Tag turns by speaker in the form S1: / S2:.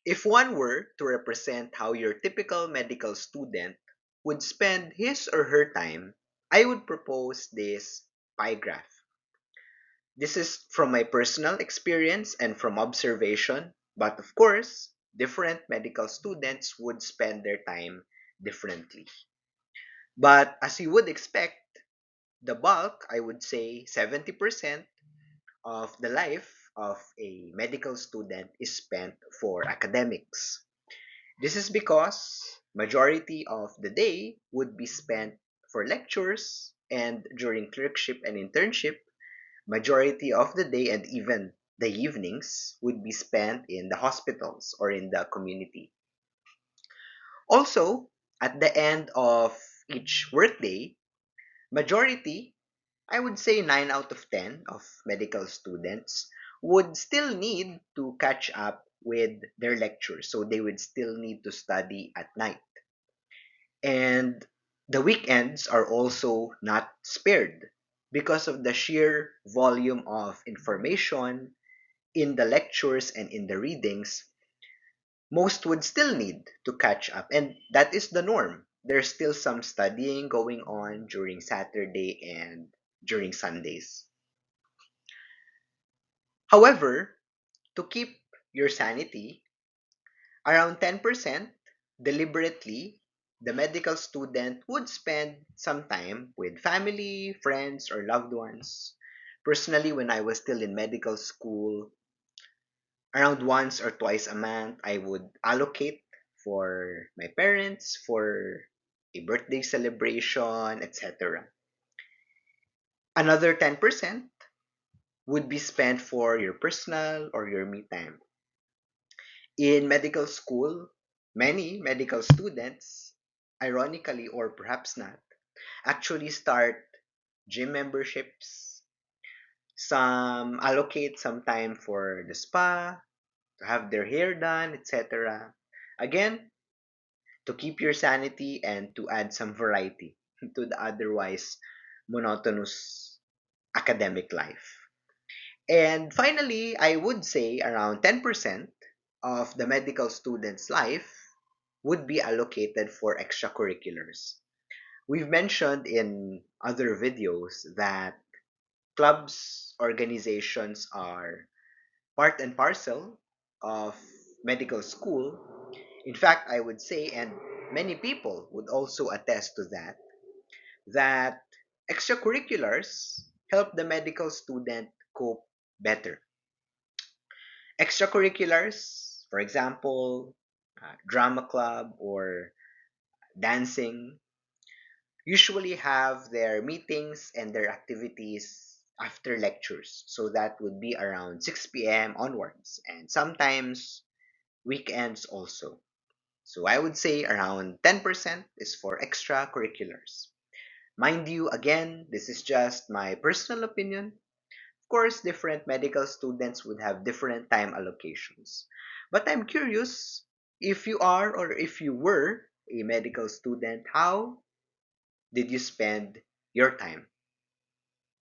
S1: If one were to represent how your typical medical student would spend his or her time, I would propose this pie graph. This is from my personal experience and from observation, but of course, different medical students would spend their time differently. But as you would expect, the bulk, I would say 70% of the life of a medical student is spent for academics. This is because majority of the day would be spent for lectures, and during clerkship and internship, majority of the day and even the evenings would be spent in the hospitals or in the community. Also, at the end of each workday, majority, I would say 9 out of 10 of medical students would still need to catch up with their lectures. So they would still need to study at night. And the weekends are also not spared because of the sheer volume of information in the lectures and in the readings. Most would still need to catch up, and that is the norm. There's still some studying going on during Saturday and during Sundays. However, to keep your sanity, around 10% deliberately, the medical student would spend some time with family, friends, or loved ones. Personally, when I was still in medical school, around once or twice a month, I would allocate for my parents, for a birthday celebration, etc. Another 10% would be spent for your personal or your me time. In medical school, many medical students, ironically or perhaps not, actually start gym memberships. Some allocate some time for the spa, to have their hair done, etc. Again, to keep your sanity and to add some variety to the otherwise monotonous academic life. And finally, I would say around 10% of the medical student's life would be allocated for extracurriculars. We've mentioned in other videos that clubs, organizations are part and parcel of medical school. In fact, I would say, and many people would also attest to that, that extracurriculars help the medical student cope better. Extracurriculars, for example, drama club or dancing, usually have their meetings and their activities after lectures. So that would be around 6 p.m. onwards, and sometimes weekends also. So I would say around 10% is for extracurriculars. Mind you, again, this is just my personal opinion. Of course, different medical students would have different time allocations. But I'm curious if you are or if you were a medical student, how did you spend your time?